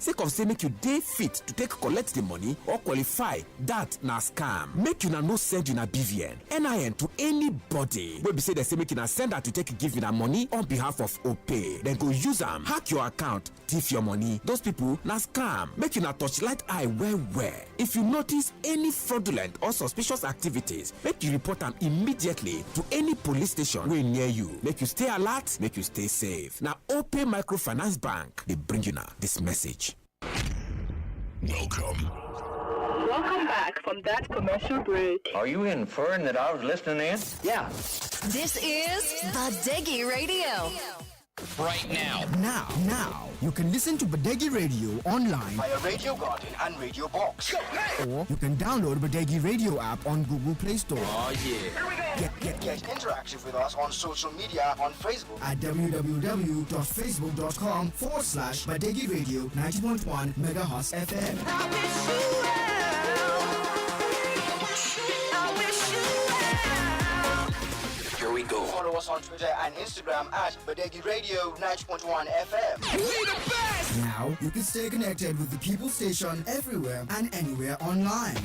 sake of say make you dey fit to take collect the money or qualify, that na scam. Make una no send una BVN, NIN to anybody wey be say dem say make una send am to take give una money on behalf of OPay. Dem go use am hack your account, thief your money. Those people na scam. Make una touchlight eye well well. If you notice any fraudulent or suspicious activities, make you report am immediately to any police station wey near you. Make you stay alert, make you stay safe. Na OPay Microfinance Bank dey bring you this message. Welcome back from that commercial break. Are you inferring that I was listening in? Yeah. This is Badeggi Radio. Right now. Now, you can listen to Badeggi Radio online Via Radio Garden and Radio Box. or you can download Badeggi Radio app on Google Play Store. Oh yeah. Here we go. Get interactive with us on social media on Facebook At www.facebook.com/Badeggi Radio 90.1 MHz FM. Here we go. Follow us on Twitter and Instagram at Badeggi Radio 90.1 FM. Now, you can stay connected with the People Station everywhere and anywhere online.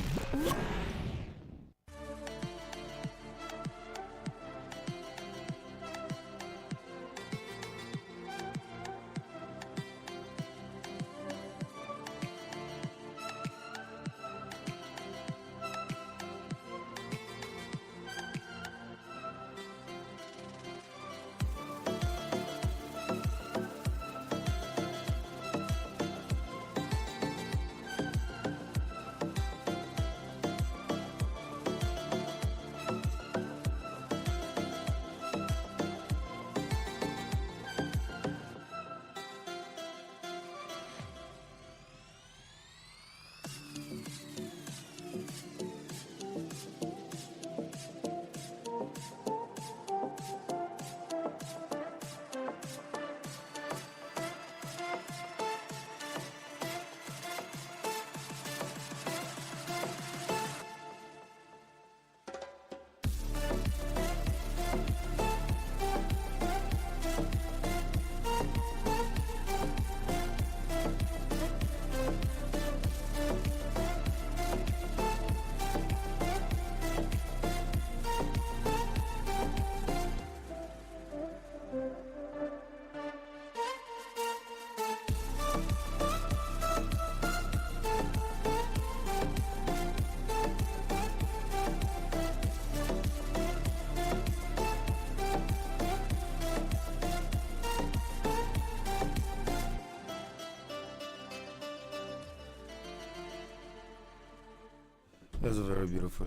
That's a very beautiful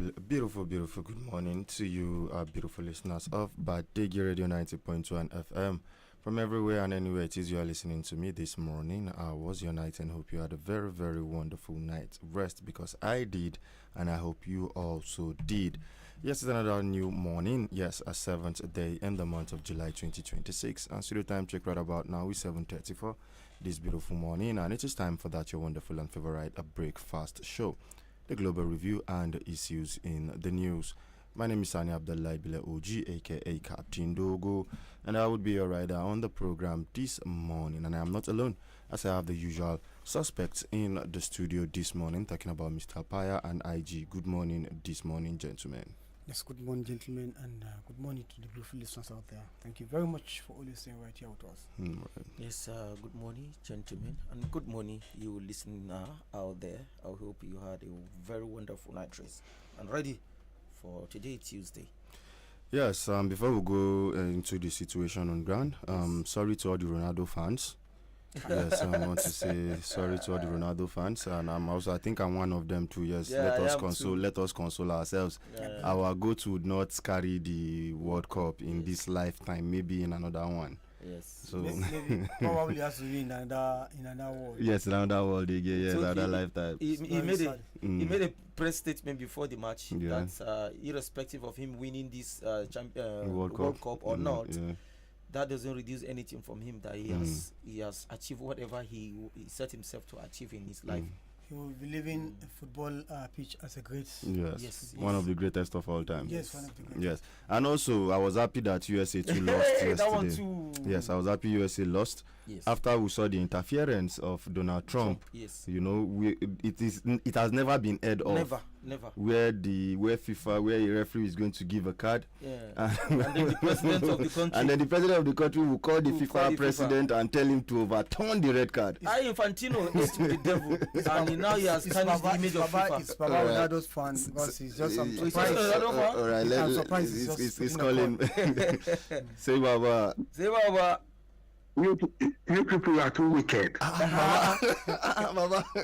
good morning to you, beautiful listeners of Badeggi Radio 90.1 FM. From everywhere and anywhere it is you are listening to me this morning. How was your night? And hope you had a very, very wonderful night rest, because I did, and I hope you also did. Yes, it's another new morning. Yes, a 7th day in the month of July 2026. And studio time check right about now is 7:34 this beautiful morning, and it is time for that your wonderful and favorite breakfast show, the global review and the issues in the news. My name is Sani Abdullah Ibile OG, aka Captain Dogo, and I would be your rider on the program this morning. And I am not alone, as I have the usual suspects in the studio this morning, talking about Mr. Paya and IG. Good morning this morning, gentlemen. Yes, good morning, gentlemen, and good morning to the beautiful listeners out there. Thank you very much for always staying right here with us. Right. Yes, good morning, gentlemen, and good morning, you listening out there. I hope you had a very wonderful night rest and ready for today, Tuesday. Yes, before we go into the situation on ground, sorry to all the Ronaldo fans. Yes, I want to say sorry to all the Ronaldo fans, and I think I'm one of them too. Yes, let us console ourselves. Our goat would not carry the World Cup in this lifetime, maybe in another one. Yes, so maybe probably has to be in another world. Yes, another world again. Yes, so another lifetime. He made a press statement before the match that irrespective of him winning this World Cup or not. Yeah. That doesn't reduce anything from him, that he has achieved whatever he set himself to achieve in his life. He will be leaving a football pitch as a great. Yes, one of the greatest of all time. Yes, one of the greatest. Yes, and also I was happy that USA too lost yesterday. That one too. Yes, I was happy USA lost. Yes. After we saw the interference of Donald Trump, Yes. you know, it has never been heard of. Never. Where a referee is going to give a card, Yeah. And then the president of the country. and then the president of the country will call the FIFA president and tell him to overturn the red card. Infantino is the devil, and now he has tarnished the image of FIFA. It's Baba Ronaldo's fan because he's just some He's surprise. just Ronaldo fan? All right, I'm surprised he's calling. Say Baba. Say Baba. You people are too wicked. Baba.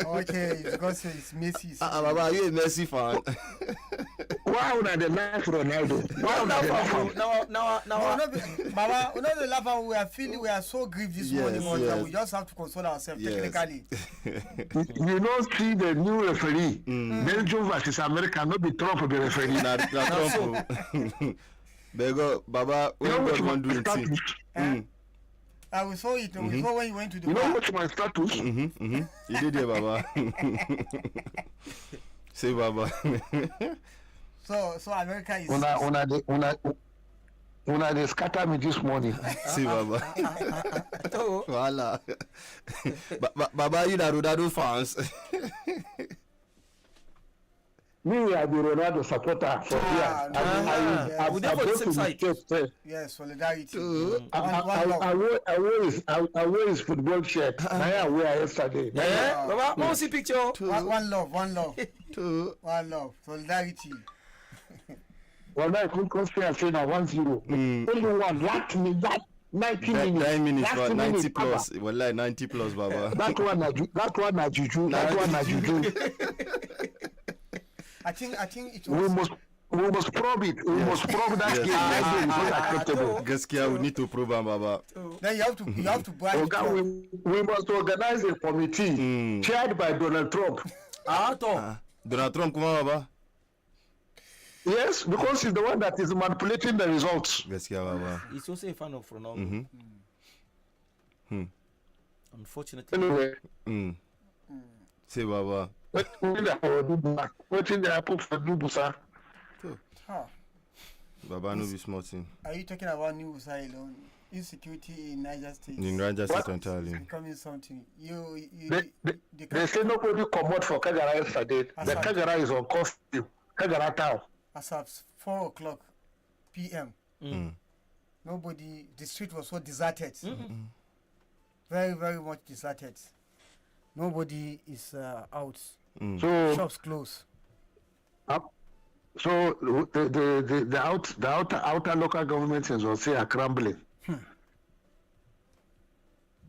Okay, because it's Messi. Baba, are you a Messi fan? Why would they laugh Ronaldo? Why would they laugh? No, Baba, we know the laugh. We are so grieved this morning. Yes. We just have to console ourselves technically. You don't see the new referee. Belgium versus America, not be Trump the referee. Not Trump. Bego, Baba, You know what what you want to do? status? We saw it. We saw when you went to the You know bar. what's my status? You did it, Baba. Say Baba. So America is. Una they scatter me this morning. See Baba. Voila. Baba, you the Ronaldo fans. Me, I be Ronaldo supporter for years. We never the same side. Yes, solidarity. I wear his football shirt. I wear yesterday. Baba, want to see picture? One love. One love. Solidarity. Well, I could consider saying 1-0. Only one. Last minute, 90 minutes. 9 minutes, Last but 90 minute, plus. Well, like 90 plus, Baba. That one na juju. I think it We was. must probe it. We must probe that game. That game is not acceptable. Gaskia, we need to prove him, Baba. Then you have to buy. We must organize a committee chaired by Donald Trump. Donald Trump, come on, Baba. Yes, because he's the one that is manipulating the results. Gaskia, Baba. He's also a fan of Ronaldo. Unfortunately. Anyway, Say Baba. what did they happen for Dubusa? Baba, no be small thing. Are you talking about New Busa alone? Insecurity in Niger State. In Niger State entirely. It's becoming something. They say nobody come out for Kagara yesterday. The Kagara is on curfew. Kagara town. As of 4 o'clock p.m. Nobody. The street was so deserted. Very, very much deserted. Nobody is out. So Shops closed. So the outer local governments in Zonse are crumbling.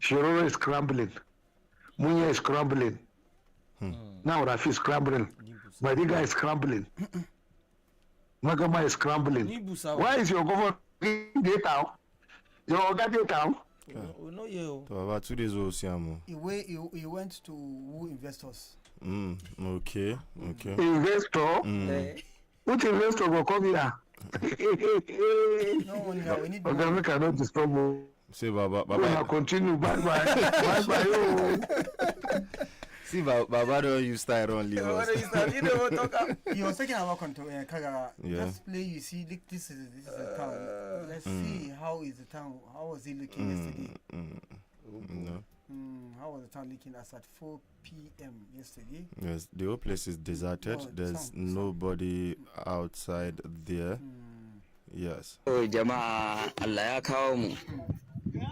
Shiroro is crumbling. Munya is crumbling. Now Rafi is crumbling. Madiga is crumbling. Magama is crumbling. Why is your government in the town? Your organic town? We know you. Baba, 2 days old, Siamo. He went to woo investors. Okay. Investor? Which investor will come here? No, we need Organic cannot disturb you. Say Baba. Continue. Bye. See, Baba don't use style on leave us. He was talking about Kagara. Yeah. Let's play. You see, look, this is the town. Let's see how is the town. How was he looking yesterday? No. How was the town looking as at 4 p.m. yesterday? Yes, the whole place is deserted. There's nobody outside there. Yes. Jama'a Allah ya kawo mu.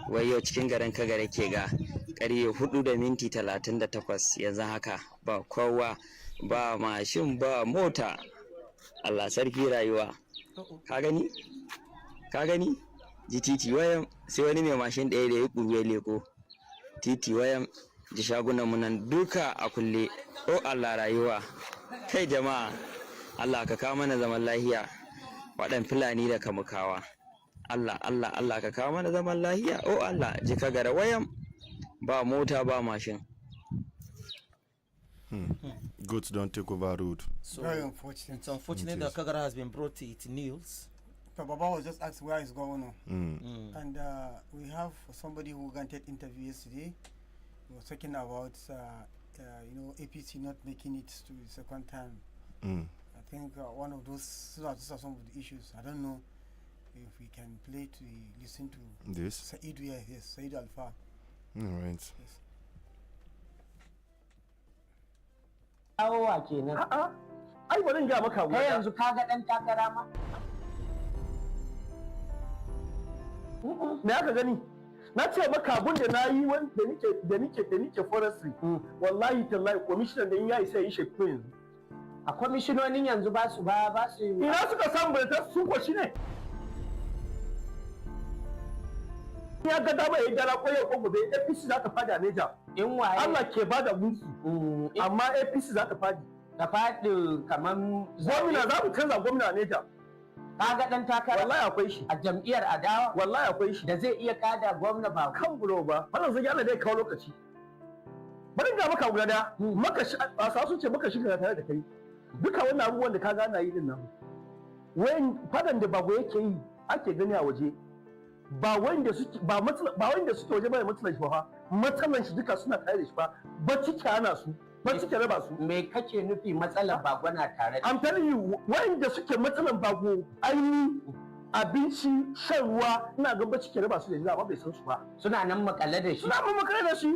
Wai yau cikin garin Kagare ke ga ƙarye 4:38 yanzu haka ba kowa ba mashin ba mota. Allah sarki rayuwa. Ka gani? Ji titi wayan sai wani mai mashin ɗaya da ya ƙurwe leko. Titi wayan ji shagunan mu nan duka a kulle. O Allah rayuwa. Kai jama'a Allah ka kawo mana zaman lahiya. Waɗan Fulani da Kamukawa. Allah ka kawo mana zaman lahiya. O Allah ji Kagara wayan ba mota ba mashin. Goods don't take over road. So Very unfortunate. It's unfortunate that Kagara has been brought to its knees. So Baba was just asked where is going on. And we have somebody who granted interview yesterday. He was talking about APC not making it to the second time. I think one of those are some of the issues. I don't know if we can play to listen to this. Said, yes, Said Alpha. All right. Yes. Awowa kenan. A'a, ai bari in ga maka kai yanzu ka ga dan takara ma. Me aka gani? Na ce maka abun da na yi wanda nike forestry. Wallahi tallahi commissioner da in ya isa yi shekku yanzu. A kwamishinonin yanzu ba su. Ina suka samu bulletar su ko shi ne? Ya ga dama ya gyara ko yau ko gobe APC za ta fadi a Neja. In waye? Allah ke bada mulki. Amma APC za ta fadi. Ta fadi kaman gwamna za mu canza gwamna a Neja. Kaga dan takara wallahi akwai shi a jam'iyyar adawa wallahi akwai shi da zai iya kada gwamna ba kan bulo ba wannan zai yana dai kawo lokaci bari ga maka guda da maka a sa su ce maka shiga tare da kai duka wannan abubuwan da ka ga ana yi din nan wayan fadan da bago yake yi ake gani a waje ba wanda suke ba wanda suke waje ba matsalan shi ba matsalan shi duka suna tare da shi ba bacci ke ana su bacci ke raba su me kake nufi matsalan bago na tare da I'm telling you wanda suke matsalan bago aini abinci shan ruwa ina ga bacci ke raba su da amma bai san su ba suna nan makale da shi suna nan makale da shi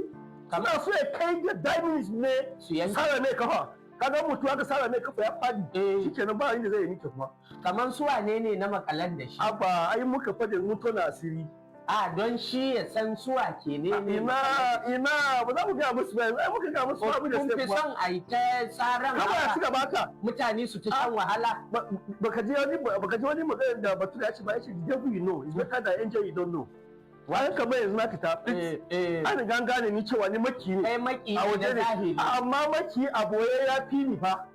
suna so ya kai da diamonds ne su yanke sara mai kafa kaga mutu aka sara mai kafa ya fadi shikenan ba inda zai yi miki kuma kaman su wane ne na makalan da shi abba ai muka fade mutu na asiri a don shi ya san suwa ke ne ina ba za mu ga musu ba ai muka ga musu abu da sai kuma kun fi son a yi ta tsaran haka ya cika baka mutane su ta shan wahala baka ji wani magana da batu ya ce ba ya ce the devil you know is better than angel you don't know wani kamar yanzu na fita an riga gane ni cewa ni maki ne a waje ne amma maki a boye ya fi ni fa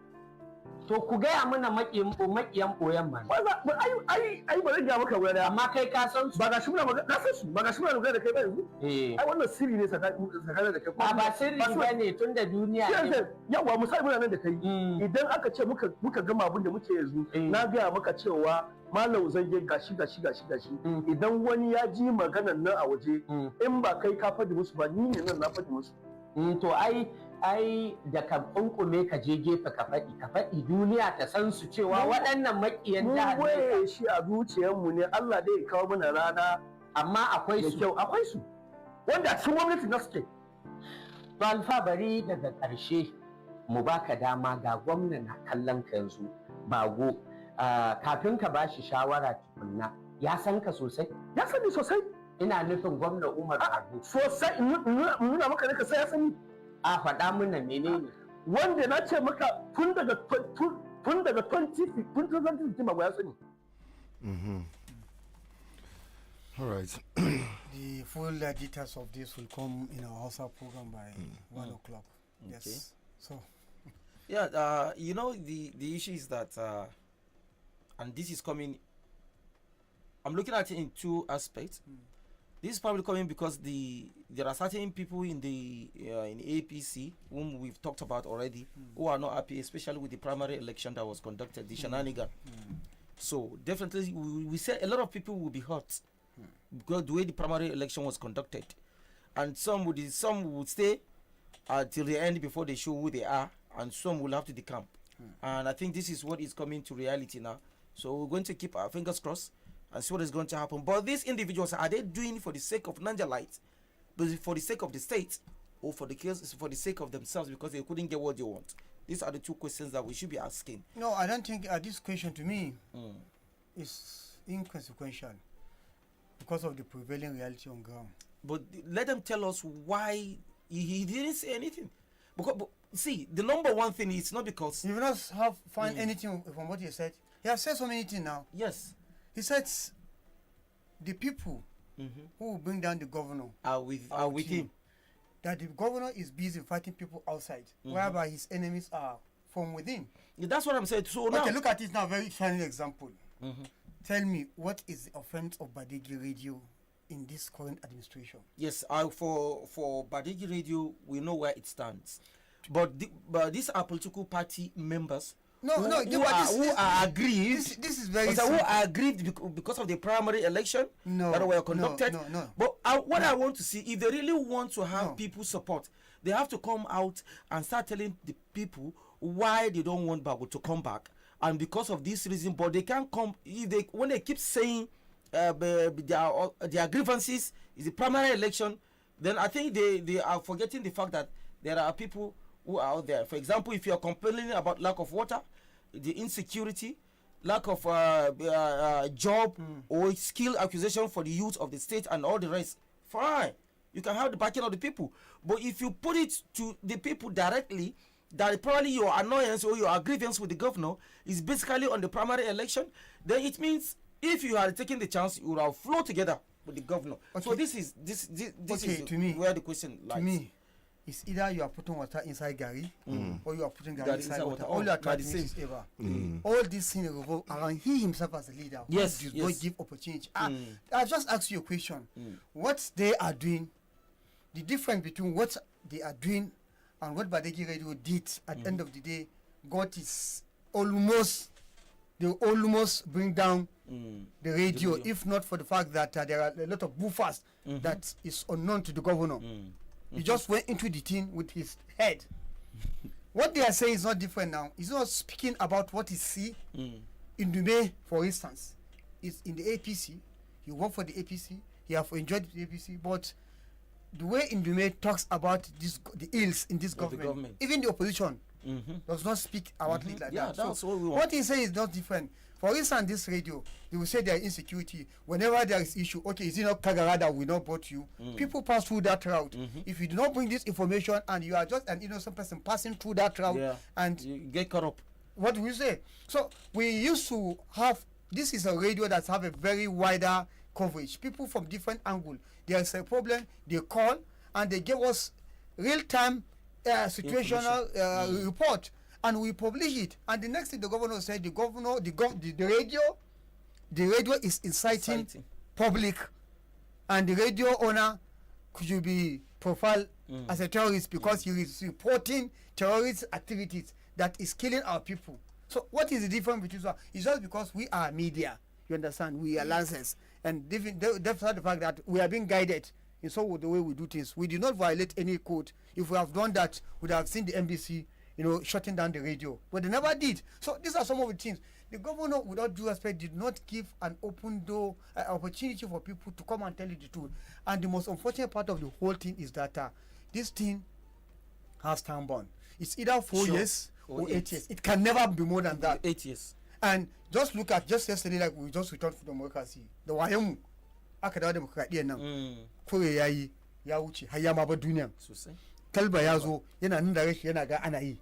to ku gaya mana makiyan boyan man ai ba zan gaya maka wani amma kai ka san su ba ga shi muna magana na san su ba ga shi muna magana da kai ba yanzu ai wannan sirri ne tsakanin da kai ba sirri ba ne tun da duniya ne yawa misali muna nan da kai idan aka ce muka gama abin da muke yanzu na gaya maka cewa malam zage gashi idan wani ya ji maganan nan a waje in ba kai ka faɗi musu ba ni ne nan na faɗi musu to ai da ka kunkume ka je gefe ka faɗi duniya ta san su cewa waɗannan makiyan jihar mun waye shi a zuciyarmu ne Allah dai ya kawo mana rana amma akwai su wanda a cikin gwamnati na suke to alfabari daga ƙarshe mu baka dama ga gwamna na kallon ka yanzu bago kafin ka bashi shawara tukunna ya san ka sosai ya sani sosai ina nufin gwamna Umar Bago sosai nuna maka ne ka sai ya sani a faɗa mana menene wanda na ce maka tun daga 2015 ba ya sani all right the full details of this will come in our Hausa program by 1 o'clock. Yes. Okay. So yeah, the issue is that and this is coming, I'm looking at it in two aspects. This is probably coming because there are certain people in the in APC whom we've talked about already who are not happy, especially with the primary election that was conducted, the shenanigan. So definitely we say a lot of people will be hurt because the way the primary election was conducted, and some would stay till the end before they show who they are, and some will have to decamp. And I think this is what is coming to reality now. So we're going to keep our fingers crossed and see what is going to happen. But these individuals, are they doing it for the sake of Nigerites, but for the sake of the state, or for the sake of themselves because they couldn't get what they want? These are the two questions that we should be asking. No, I don't think this question to me is inconsequential because of the prevailing reality on ground. But let them tell us why he didn't say anything. Because see, the number one thing is not because you will not find anything from what he said. He has said so many things now. Yes. He said the people who will bring down the governor are with him. That the governor is busy fighting people outside, whereby his enemies are from within. Yeah, that's what I'm saying. So okay, look at it now. Very final example. Tell me, what is the offense of Badeggi Radio in this current administration? Yes, for Badeggi Radio, we know where it stands. But these are political party members who are aggrieved. This is very who are aggrieved because of the primary election that were conducted. No. But what I want to see, if they really want to have people support, they have to come out and start telling the people why they don't want Bago to come back, and because of this reason. But they can't come if when they keep saying their grievances is the primary election. Then I think they are forgetting the fact that there are people who are out there. For example, if you are complaining about lack of water, the insecurity, lack of job or skill acquisition for the youth of the state and all the rest, fine, you can have the backing of the people. But if you put it to the people directly, that probably your annoyance or your grievance with the governor is basically on the primary election, then it means if you had taken the chance, you would have flowed together with the governor. Okay. So this is to me, where the question lies. To me, it's either you are putting water inside Gary or you are putting Gary inside water. All you are trying to say is ever. All these things revolve around he himself as a leader. Yes, does not give opportunity. I just ask you a question. What they are doing, the difference between what they are doing and what Badeggi Radio did at the end of the day, God is almost, they almost bring down the radio, if not for the fact that there are a lot of buffers that is unknown to the governor. He just went into the thing with his head. What they are saying is not different now. He's not speaking about what he see in Dume, for instance. It's in the APC. He worked for the APC. He have enjoyed the APC. But the way Indume talks about this, the ills in this government, even the opposition does not speak about it like that. That's so what we want. what he says is not different. For instance, this radio, they will say there is insecurity. Whenever there is issue, okay, is it not Kagara that will not brought you? People pass through that route. If you do not bring this information and you are just an innocent person passing through that route and you get caught up. What do we say? So we used to have, this is a radio that have a very wider coverage. People from different angles. There is a problem, they call and they give us real-time situational report, and we publish it. And the next thing the governor said, the radio is inciting public, and the radio owner could be profiled as a terrorist because he is reporting terrorist activities that is killing our people. So what is the difference between that? It's just because we are media. You understand? We are lancers, and despite the fact that we are being guided in so the way we do things, we do not violate any code. If we have done that, we would have seen the NBC, shutting down the radio, but they never did. So these are some of the things. The governor, without due respect, did not give an open door opportunity for people to come and tell you the truth. And the most unfortunate part of the whole thing is that this thing has time bound. It's either 4 years or 8 years. It can never be more than that. 8 years. And just look at just yesterday, like we just returned from democracy. The Wayamu, aka democracy nan. Kore yayi ya wuce har ya ma ba duniya. Talba ya zo yana nan da rashi yana ga ana yi.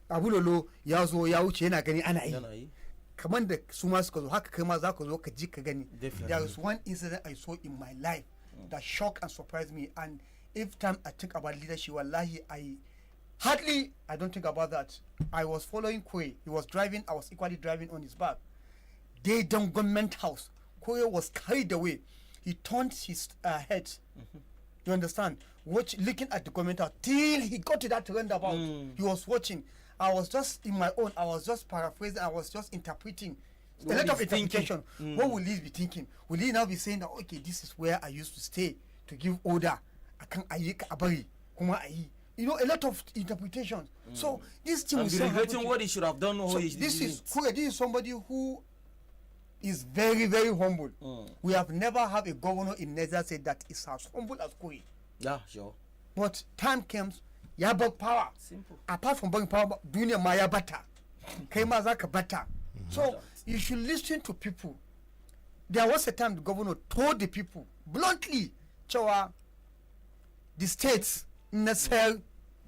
Abulolo ya zo ya wuce yana gani ana yi. Kamar da su ma suka zo haka kai ma za ka zo ka ji ka gani. There is one incident I saw in my life that shocked and surprised me, and every time I think about leadership, wallahi, I don't think about that. I was following Kwe. He was driving. I was equally driving on his back. They down government house. Kwe was carried away. He turned his head. You understand? Looking at the government house till he got to that roundabout. He was watching. I was just in my own. I was just paraphrasing. I was just interpreting. A lot of interpretation. What will he be thinking? Will he now be saying that, okay, this is where I used to stay to give order? I can't abari kuma ayi. A lot of interpretations. So this thing is regretting what he should have done. So this is somebody who is very, very humble. We have never had a governor in Niger say that is as humble as Kwe. Yeah, sure. But time comes, ya bug power. Simple. Apart from bugging power, dunia maya bata. Kaima zaka bata. So you should listen to people. There was a time the governor told the people bluntly, Chawa, the states Nasser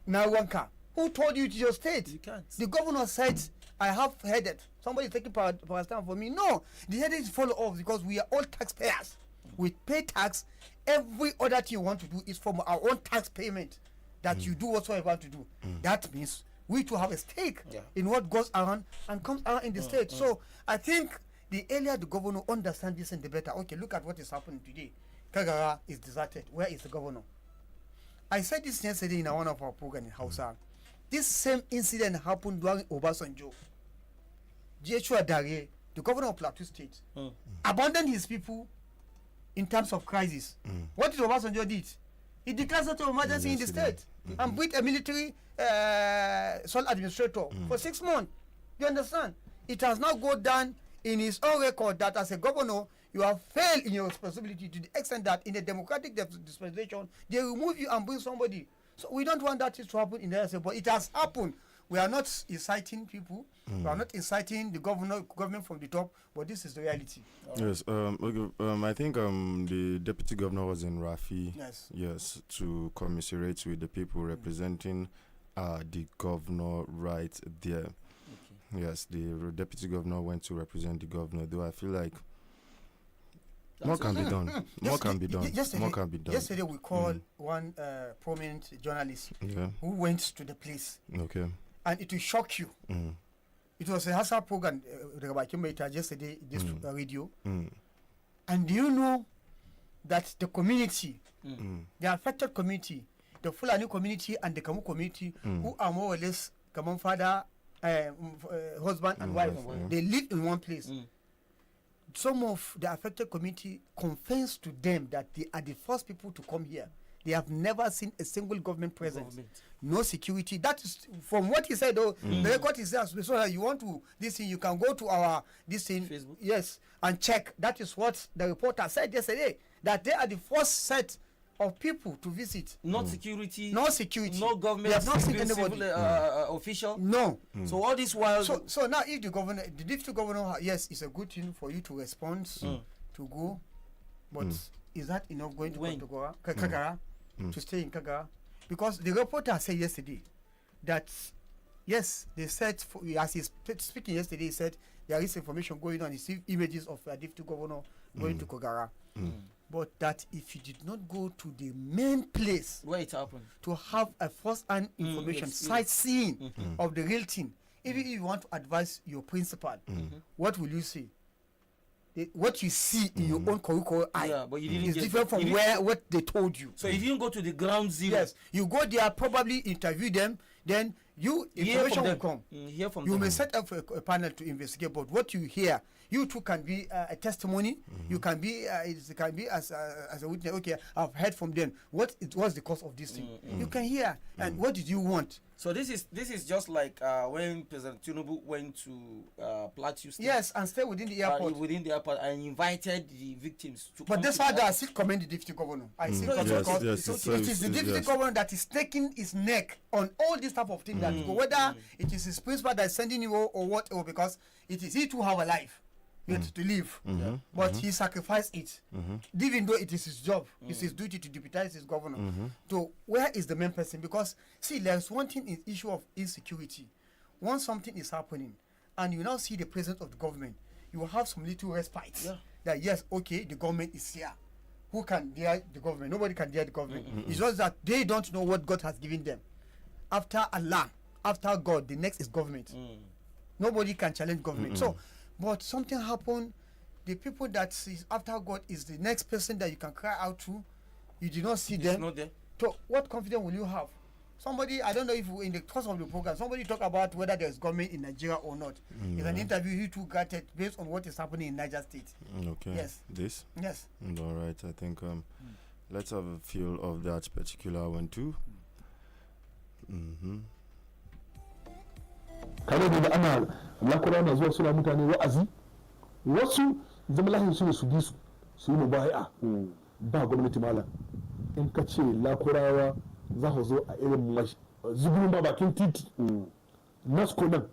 Nawanka. Who told you it's your state? You can't. The governor said, I have headed. Somebody is taking power stand for me. No, the headed is follow off because we are all taxpayers. We pay tax. Every other thing you want to do is from our own tax payment that you do whatsoever you want to do. That means we too have a stake in what goes around and comes around in the state. So I think the earlier the governor understands this and the better. Okay, look at what is happening today. Kagara is deserted. Where is the governor? I said this yesterday in one of our programs in Hausa. This same incident happened during Obasanjo. Joshua Dare, the governor of Plateau State, abandoned his people in terms of crisis. What did Obasanjo did? He declared state of emergency in the state and put a military sole administrator for 6 months. You understand? It has now gone down in his own record that as a governor, you have failed in your responsibility to the extent that in a democratic dispensation, they remove you and bring somebody. So we don't want that to happen in the state, but it has happened. We are not inciting people. We are not inciting the government from the top, but this is the reality. Yes. I think the deputy governor was in Rafi. Yes. Yes, to commiserate with the people representing the governor right there. Okay. Yes, the deputy governor went to represent the governor. Though I feel like more can be done. More can be done. Yesterday we called one prominent journalist who went to the place. Okay. And it will shock you. It was a HASA program yesterday, this radio. And do you know that the community, the affected community, the Fulani community and the Kamu community, who are more or less Kamu father, husband and wife, they live in one place. Some of the affected community confessed to them that they are the first people to come here. They have never seen a single government presence. No security. That is from what he said. The record is there. So that you want to this thing, you can go to our this thing, Facebook. Yes, and check. That is what the reporter said yesterday. That they are the first set of people to visit. Not security. No security. No government. They have not seen anybody. Official. No. So all this while. So now, if the deputy governor, yes, it's a good thing for you to respond to go, but is that enough going to Kagara? To stay in Kagara, because the reporter said yesterday that yes, they said as he's speaking yesterday, he said there is information going on. He see images of a deputy governor going to Kagara, but that if you did not go to the main place where it happened to have a first-hand information, sightseeing of the real thing, even if you want to advise your principal, what will you say? What you see in your own curricular eye is different from what they told you. So you didn't go to the ground zero. Yes, you go there, probably interview them, then information will come. You may set up a panel to investigate, but what you hear, you too can be a testimony. You can be it can be as a witness. Okay, I've heard from them. What was the cause of this thing? You can hear. And what did you want? So this is just like when President Tinubu went to Plateau State. Yes, and stay within the airport. And invited the victims to. But that's why I still commend the deputy governor. I see because it is the deputy governor that is taking his neck on all this type of thing. That whether it is his principal that is sending you or whatever, because it is he to have a life. To live, but he sacrificed it, even though it is his job, it's his duty to deputize his governor. So where is the main person? Because see, there's one thing in issue of insecurity. Once something is happening, and you now see the presence of the government, you will have some little respite. That yes, okay, the government is here. Who can dare the government? Nobody can dare the government. It's just that they don't know what God has given them. After Allah, after God, the next is government. Nobody can challenge government. So. But something happened, the people that is after God is the next person that you can cry out to. You did not see them. Not there. So what confidence will you have? Somebody, I don't know if in the course of the program, somebody talk about whether there's government in Nigeria or not. It's an interview he too got it based on what is happening in Niger State. Okay. Yes. This? Yes. All right. I think let's have a feel of that particular one too. Kare da ana lakura na zuwa suna mutane wa'azi, wasu zama lahin su ne su bi su yi mubaya ba gwamnati malam. In ka ce lakurawa za ku zo a irin zubin ba bakin titi nasko nan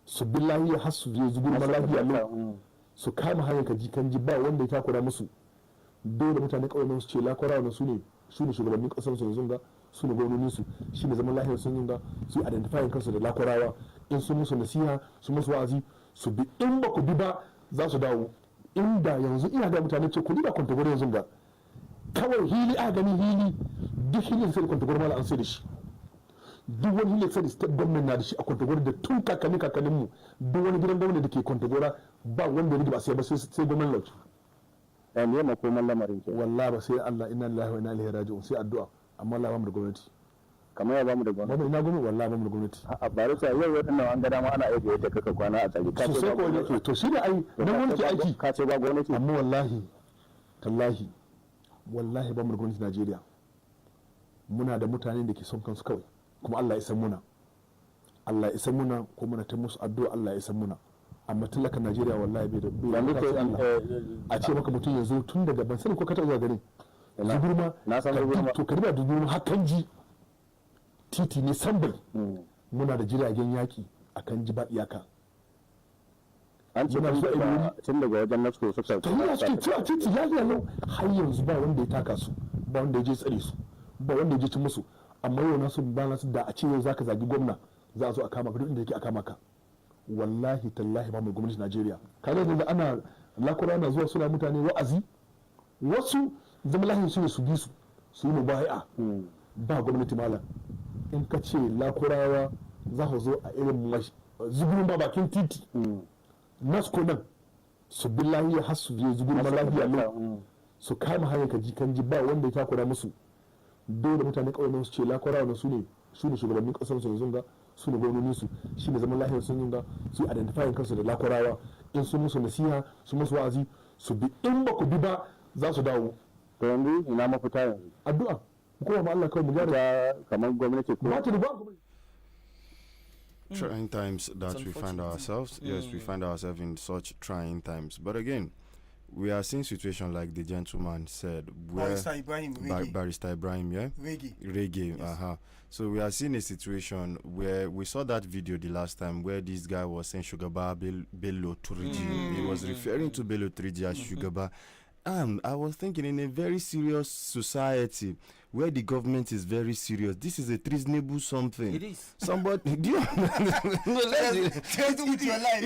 su bi lahiya har su je zubin ba lahiya nan su kama hanyar ka kan ji ba wanda ya takura musu. Dole mutane kawai nan su ce lakurawa su ne shugabannin kasar su yanzu ga su ne gwamnonin su shi ne zaman lahiyar sun yinga su identifying kansu da lakurawa. In sun musu nasiha su musu wa'azi su bi, in ba ku bi ba za su dawo. Inda yanzu ina da mutane ce ku ba kwantagwar yanzu ga kawai hili a gani hili duk hilin sai kwantagwar mala an sai da shi, duk wani hilin sai da state government na da shi a kwantagwar da tun kakannin mu duk wani gidan gwamnati da ke kwantagwara ba wanda ya ba sai ba sai gwamnan lauci. Ne ma koman lamarin ke wallahi ba sai Allah inna lillahi wa inna ilaihi raji'un sai addu'a amma Allah ba mu da gwamnati. Kamar ya bamu da gwamnati. Bamu ina gwamnati wallahi bamu da gwamnati. A bare ta yau wadannan an ga dama ana aiki yadda kaka kwana a tsari. Ka ce ba gwamnati to shi ne ai na gwamnati aiki. Ka ce ba gwamnati. Amma wallahi tallahi bamu da gwamnati Najeriya. muna da mutane da ke son kansu kawai kuma Allah ya san muna Allah ya san muna ko muna ta musu addu'a Allah ya san muna amma talakan Najeriya wallahi bai da a ce maka mutum ya zo tun daga ban sani ko ka taɓa zuwa garin Zugurma na san Zugurma to ka riba da Zugurma hakan ji titi ne sambai muna da jiragen yaki akan ji ba iyaka an ce tun daga wajen nasko suka tafiya suke cewa titi ya lau har yanzu ba wanda ya taka su ba wanda ya je tsare su ba wanda ya je cin musu amma yau nasu ba nasu da a ce yau zaka zagi gwamna za a zo a kama ka duk inda yake a kama ka wallahi tallahi ba mai gwamnati Najeriya kaga yanzu ana lakura na zuwa suna mutane wa'azi wasu zama lahin su ne su bi su yi mubai'a ba gwamnati malam in ka ce lakurawa za ku zo a irin zugurin ba bakin titi nasko nan su bi lahiya har su je zugurin lahiya nan su kama hanyar kan ji ba wanda ya takura musu dole mutane kawai su ce lakurawa na su ne shugabannin kasar su yanzu ga su ne gwamnonin su shi ne zaman lahiyar sun yunga su identifying kansu da lakurawa in sun musu nasiha su musu wa'azi su bi in ba ku bi ba za su dawo to yanzu ina mafita yanzu addu'a kuma ma Allah kawai mu gyara kamar gwamnati ko ba ta da ba trying times that we find ourselves. Yes, we find ourselves in such trying times. But again, we are seeing situations like the gentleman said, where Barrister Ibrahim, yeah, reggae, yes. So we are seeing a situation where we saw that video the last time where this guy was saying Sugarba Bello Turiji. He was referring to Bello Turiji as Sugarba. I was thinking, in a very serious society where the government is very serious, this is a treasonable something. It is. Somebody, do you understand?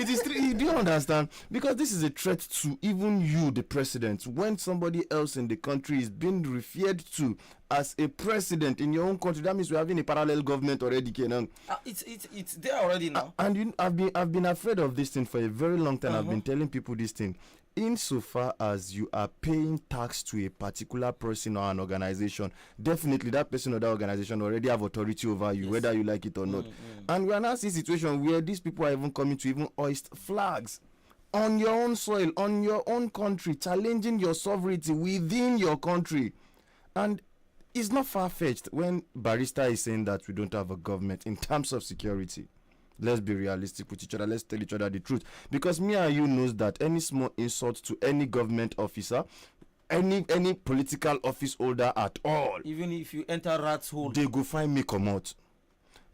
It is. Do you understand? Because this is a threat to even you, the president. When somebody else in the country is being referred to as a president in your own country, that means we're having a parallel government already, Kenan. It's there already now. And I've been afraid of this thing for a very long time. I've been telling people this thing. Insofar as you are paying tax to a particular person or an organization, definitely that person or that organization already have authority over you, yes, whether you like it or not. And we are now seeing a situation where these people are even coming to even hoist flags on your own soil, on your own country, challenging your sovereignty within your country. And it's not far-fetched when Barrister is saying that we don't have a government in terms of security. Let's be realistic with each other. Let's tell each other the truth. Because me and you knows that any small insult to any government officer, any political office holder at all, even if you enter rat's hole, they go find me come out.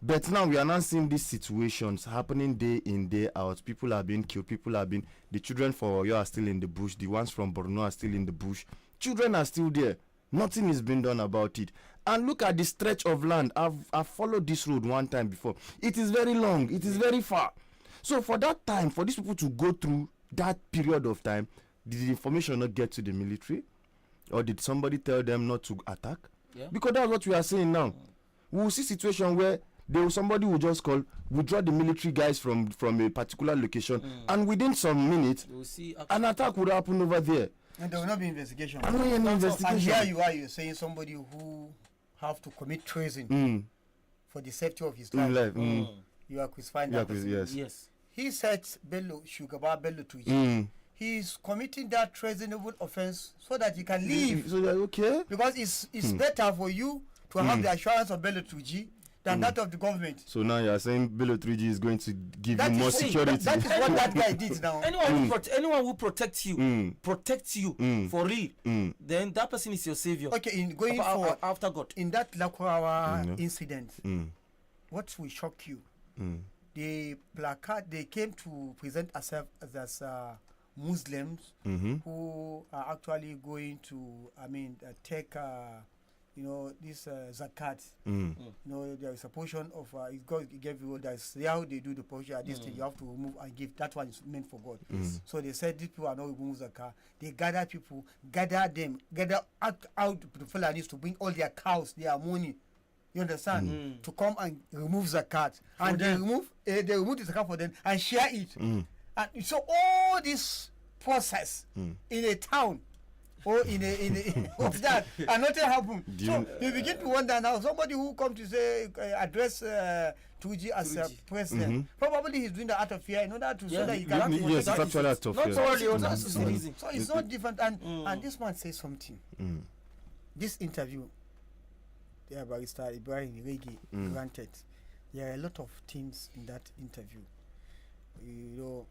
But now we are not seeing these situations happening day in, day out. People are being killed. The children for Oyo are still in the bush. The ones from Borno are still in the bush. Children are still there. Nothing is being done about it. And look at the stretch of land. I've followed this road one time before. It is very long. It is very far. So for that time, for these people to go through that period of time, did the information not get to the military? Or did somebody tell them not to attack? Yeah. Because that's what we are saying now. We will see situation where somebody will just call, withdraw the military guys from a particular location, and within some minutes, an attack would happen over there. And there will not be investigation. Investigation. And here you're saying somebody who have to commit treason for the safety of his life. You are crucifying that person. Yes. He said Shugaba Bello Tuji. He is committing that treasonable offense so that he can leave. So that okay? Because it's better for you to have the assurance of Bello Tuji than that of the government. So now you are saying Bello 3G is going to give you more security. That is what that guy did now. Anyone who protects you, for real, then that person is your savior. Okay, in going forward, after God. In that Lakurawa incident, what will shock you? The placard, they came to present ourselves as Muslims who are actually going to, take this zakat. There is a portion of God gave you. That's how they do the portion. At this thing you have to remove and give. That one is meant for God. So they said these people are not removing zakat. They gather people, gather out the Fulanis to bring all their cows, their money. You understand? To come and remove zakat, and they remove the zakat for them and share it. And so all this process in a town. Or in a of that, and nothing happened. So you begin to wonder now. Somebody who come to say address Tuji as a president, probably he's doing that out of fear in order to so that he can. Yes, it's actually out of fear. That's the reason. So it's not different. And this man says something. This interview, Barrister Ibrahim Regi granted, there are a lot of things in that interview. You know,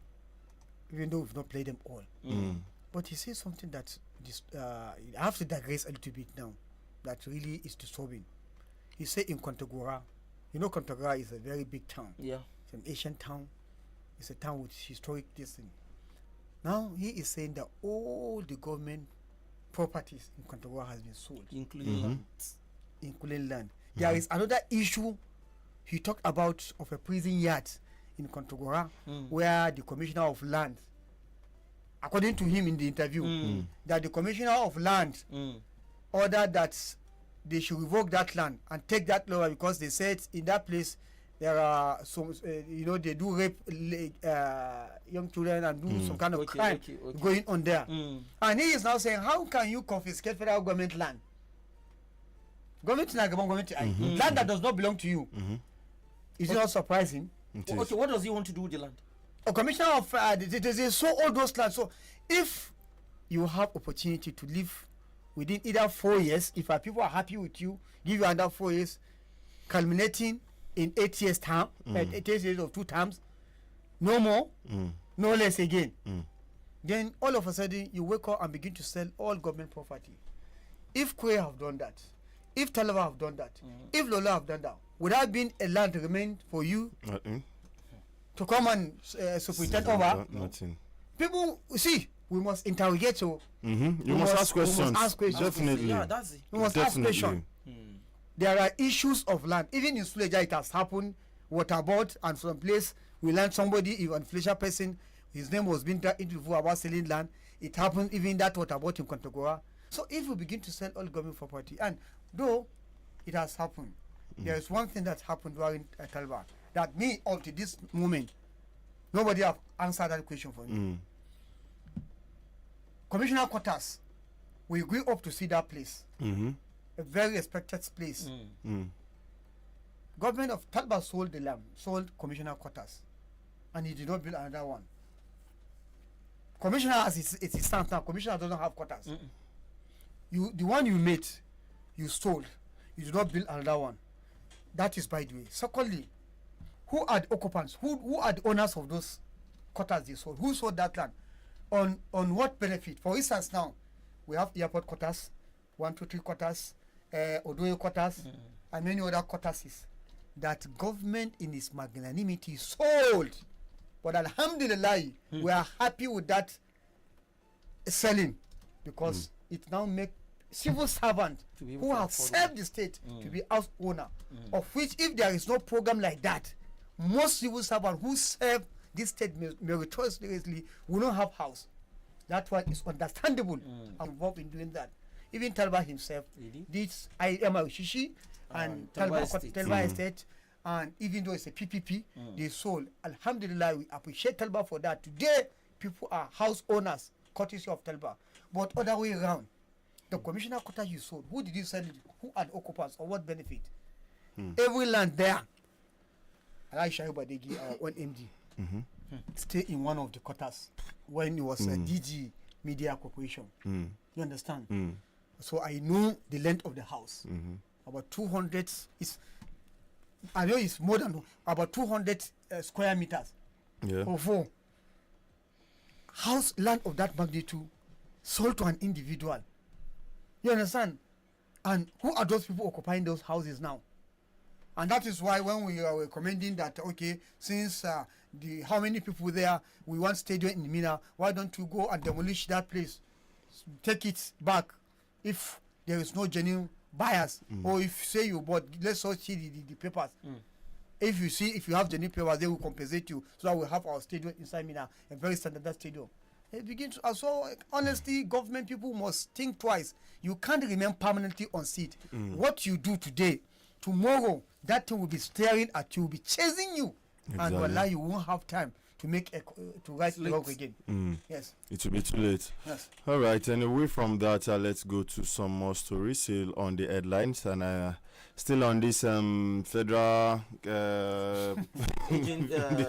even though we've not played them all, but he says something that I have to digress a little bit now. That really is disturbing. He said in Kontagora, you know, Kontagora is a very big town. Yeah, it's an ancient town. It's a town with historic destiny. Now he is saying that all the government properties in Kontagora has been sold, including land. Including land. There is another issue he talked about of a prison yard in Kontagora where the commissioner of land, according to him in the interview, that the commissioner of land ordered that they should revoke that land and take that law because they said in that place there are some, you know, they do rape young children and do some kind of crime going on there. And he is now saying, how can you confiscate federal government land? Government land that does not belong to you. Is it not surprising? Okay, what does he want to do with the land? A commissioner of they sold all those lands. So if you have opportunity to live within either 4 years, if our people are happy with you, give you another 4 years, culminating in 8 years term, 8 years of 2 terms, no more, no less again. Then all of a sudden you wake up and begin to sell all government property. If Kwe have done that, if Talaba have done that, if Lola have done that, would have been a land remain for you to come and superintend over? Nothing. People, see, we must interrogate. So you must ask questions. We must ask questions. Definitely. Yeah, that's it. We must ask questions. There are issues of land. Even in Suleja, it has happened. Waterboard and some place we learned somebody, even influential person, his name was being interviewed about selling land. It happened even that Waterboard in Kontagora. So if we begin to sell all government property, and though it has happened, there is one thing that happened during Talba that me up to this moment, nobody have answered that question for me. Commissioner quarters, we grew up to see that place. A very respected place. Government of Talba sold the land, sold commissioner quarters, and he did not build another one. Commissioner, as it stands now, commissioner doesn't have quarters. The one you made, you sold. You did not build another one. That is by the way. Secondly, who are the occupants? Who are the owners of those quarters they sold? Who sold that land? On what benefit? For instance, now we have airport quarters, 1, 2, 3 quarters, Odoye quarters, and many other quarters that government in its magnanimity sold. But alhamdulillah, we are happy with that selling because it now makes civil servants who have served the state to be house owner, of which if there is no program like that, most civil servants who serve this state meritoriously will not have house. That one is understandable. I'm involved in doing that. Even Talba himself, this IMR Shishi and Talba Estate, and even though it's a PPP, they sold. Alhamdulillah, we appreciate Talba for that. Today, people are house owners, courtesy of Talba. But other way around, the commissioner quota you sold, who did you sell it? Who are the occupants or what benefit? Every land there, Alaisha Badeggi, our own MD, stay in one of the quarters when it was a DG Media Corporation. You understand? So I know the length of the house. About 200 is, I know it's more than about 200 square meters. Or 4. House land of that magnitude sold to an individual. You understand? And who are those people occupying those houses now? And that is why when we are recommending that, okay, since how many people there, we want stadium in Mina, why don't you go and demolish that place? Take it back if there is no genuine buyers. Or if say you bought, let's all see the papers. If you have genuine papers, they will compensate you so that we have our stadium inside Mina, a very standard stadium. So honestly, government people must think twice. You can't remain permanently on seat. What you do today, tomorrow, that thing will be staring at you, will be chasing you. And wallah, you won't have time to make to write the wrong again. Yes. It will be too late. Yes. All right. And away from that, let's go to some more stories still on the headlines and still on this federal the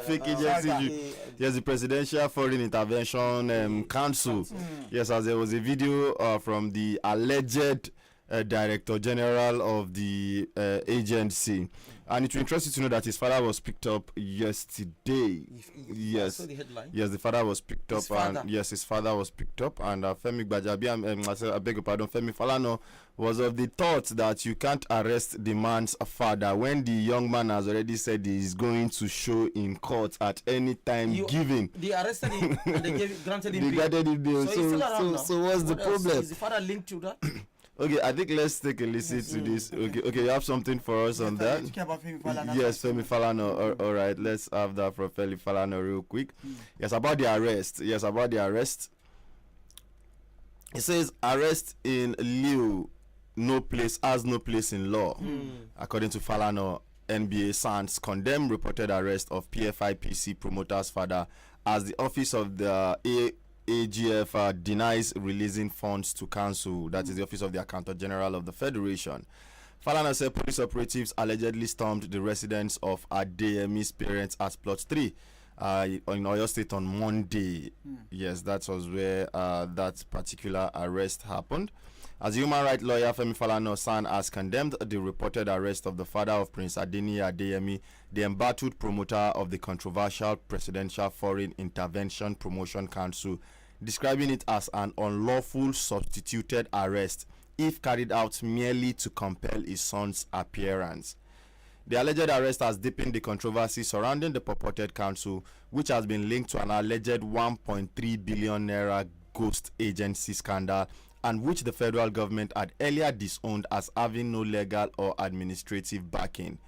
fake agency. Yes, the Presidential Foreign Intervention Council. Yes, as there was a video from the alleged Director General of the agency. And it will interest you to know that his father was picked up yesterday. Yes. The headline. Yes, the father was picked up. And yes, his father was picked up. And Femi Gbajabiamila, I beg your pardon, Femi Falana was of the thought that you can't arrest the man's father when the young man has already said he is going to show in court at any time given. They arrested him and they granted him bail. So what's the problem? Is the father linked to that? Okay, I think let's take a listen to this. Okay, you have something for us on that? Yes, Femi Falana. All right, let's have that from Femi Falana real quick. Yes, about the arrest. It says arrest in lieu has no place in law. According to Falana, NBA Sans condemned reported arrest of PFIPC promoter's father as the office of the AGF denies releasing funds to council. That is the office of the Accountant General of the Federation. Falana said police operatives allegedly stormed the residence of Adeyemi's parents at Plot 3 in Oyo State on Monday. Yes, that was where that particular arrest happened. As a human rights lawyer, Femi Falana San has condemned the reported arrest of the father of Prince Adeni Adeyemi, the embattled promoter of the controversial Presidential Foreign Intervention Promotion Council, describing it as an unlawful substituted arrest if carried out merely to compel his son's appearance. The alleged arrest has deepened the controversy surrounding the purported council, which has been linked to an alleged 1.3 billion naira ghost agency scandal, and which the federal government had earlier disowned as having no legal or administrative backing.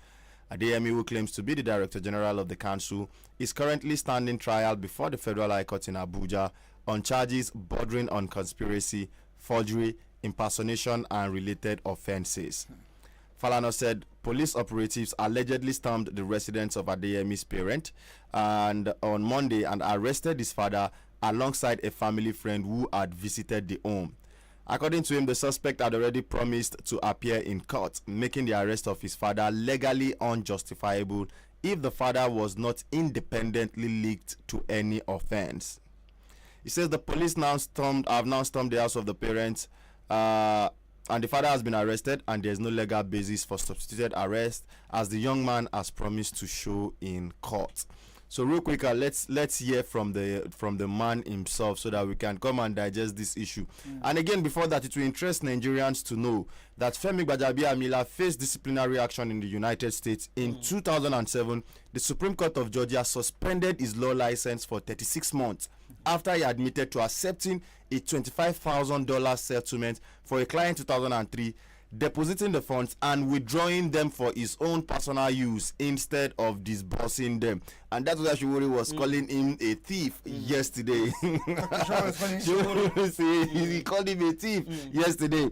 Adeyemi, who claims to be the Director General of the Council, is currently standing trial before the Federal High Court in Abuja on charges bordering on conspiracy, forgery, impersonation, and related offenses. Falana said police operatives allegedly stormed the residence of Adeyemi's parent and on Monday and arrested his father alongside a family friend who had visited the home. According to him, the suspect had already promised to appear in court, making the arrest of his father legally unjustifiable if the father was not independently linked to any offense. He says the police have now stormed the house of the parents, and the father has been arrested, and there is no legal basis for substituted arrest, as the young man has promised to show in court. So real quick, let's hear from the man himself so that we can come and digest this issue. And again, before that, it will interest Nigerians to know that Femi Gbajabiamila faced disciplinary action in the United States in 2007. The Supreme Court of Georgia suspended his law license for 36 months after he admitted to accepting a $25,000 settlement for a client in 2003, depositing the funds and withdrawing them for his own personal use instead of disbursing them. And that's why Shiwori was calling him a thief yesterday. He called him a thief yesterday.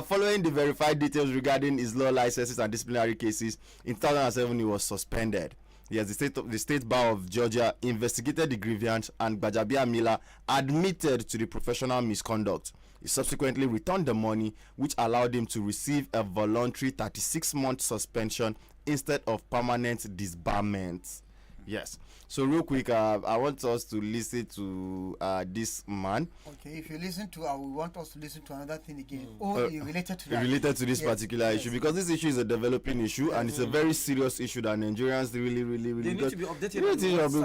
Following the verified details regarding his law licenses and disciplinary cases, in 2007 he was suspended. Yes, the state bar of Georgia investigated the grievance, and Gbajabiamila admitted to the professional misconduct. He subsequently returned the money, which allowed him to receive a voluntary 36-month suspension instead of permanent disbarment. Yes. So real quick, I want us to listen to this man. Okay, if you listen to, I will want us to listen to another thing again. Related to that. Related to this particular issue, because this issue is a developing issue, and it's a very serious issue that Nigerians really they need to be updated.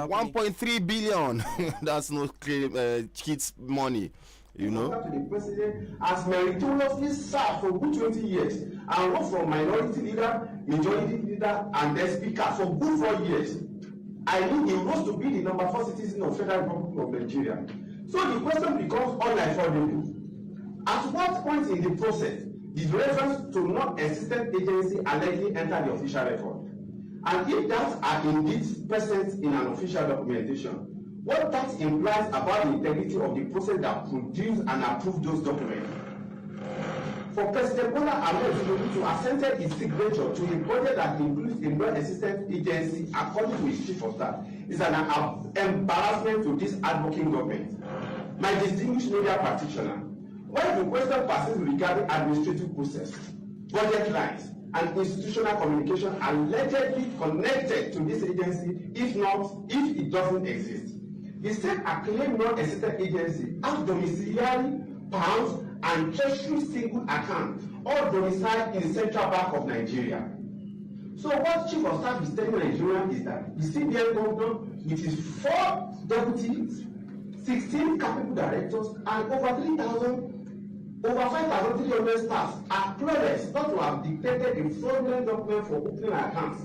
1.3 billion. That's no kids' money. You know, to the president as meritoriously served for good 20 years and worked from minority leader, majority leader, and then speaker for good 4 years. I think he rose to be the number 4 citizen of Federal Republic of Nigeria. So the question becomes unavoidable. At what point in the process did reference to non-existent agency allegedly enter the official record? And if that are indeed present in an official documentation, what that implies about the integrity of the process that produced and approved those documents? For President Bola Ahmed Tinubu to assent his signature to a budget that includes a non-existent agency according to his chief of staff is an embarrassment to this advocating government. My distinguished media practitioner, when the question persists regarding administrative process, budget lines, and institutional communication allegedly connected to this agency, if it doesn't exist, the state acclaimed non-existent agency as domiciliary, pounds, and treasury single account all domiciled in the Central Bank of Nigeria. So what Chief of Staff is telling Nigerians is that the CBN governor, with his 4 deputies, 16 capable directors, and over 5,300 staff are clueless not to have dictated a fraudulent document for opening accounts.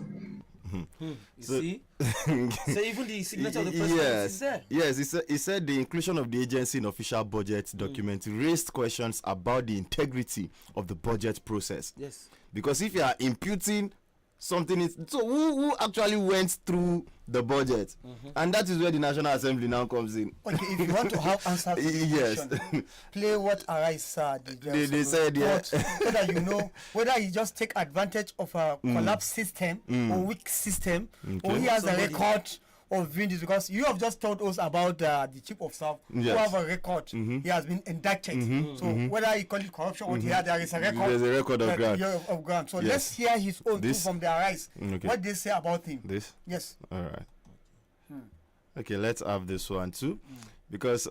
You see? So even the signature of the president is there. Yes, he said the inclusion of the agency in official budget document raised questions about the integrity of the budget process. Yes. Because if you are imputing something, so who actually went through the budget? And that is where the National Assembly now comes in. Okay, if you want to have answers to the yes. question, play what Arise they said, yeah. so that you know whether you just take advantage of a collapsed system or weak system, or he has a record of doing this, because you have just told us about the chief of staff who have a record. He has been indicted. So whether you call it corruption or there is a record. There's a record of grant. So let's hear his own too from the Arise. What they say about him. This? Yes. All right. Okay, let's have this one too, because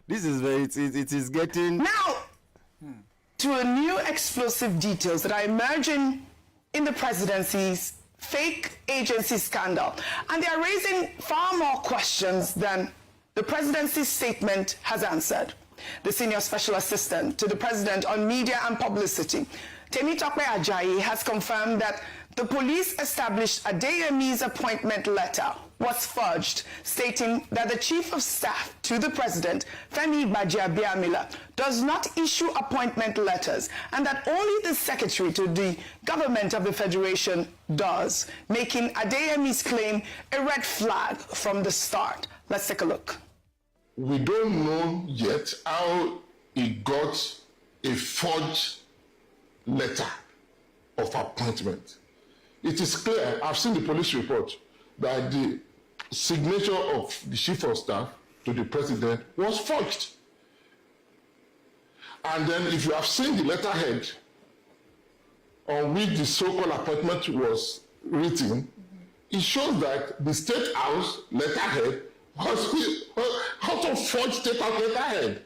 this is very. It is getting now to a new explosive details that are emerging in the presidency's fake agency scandal, and they are raising far more questions than the presidency's statement has answered. The senior special assistant to the president on media and publicity, Temitope Ajayi, has confirmed that the police established Adeyemi's appointment letter was forged, stating that the chief of staff to the president, Femi Gbajabiamila, does not issue appointment letters, and that only the secretary to the government of the federation does, making Adeyemi's claim a red flag from the start. Let's take a look. We don't know yet how he got a forged letter of appointment. It is clear, I've seen the police report, that the signature of the chief of staff to the president was forged. And then if you have seen the letterhead on which the so-called appointment was written, it shows that the State House letterhead was also forged State House letterhead.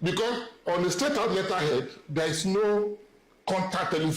Because on the State House letterhead, there is no contact telephone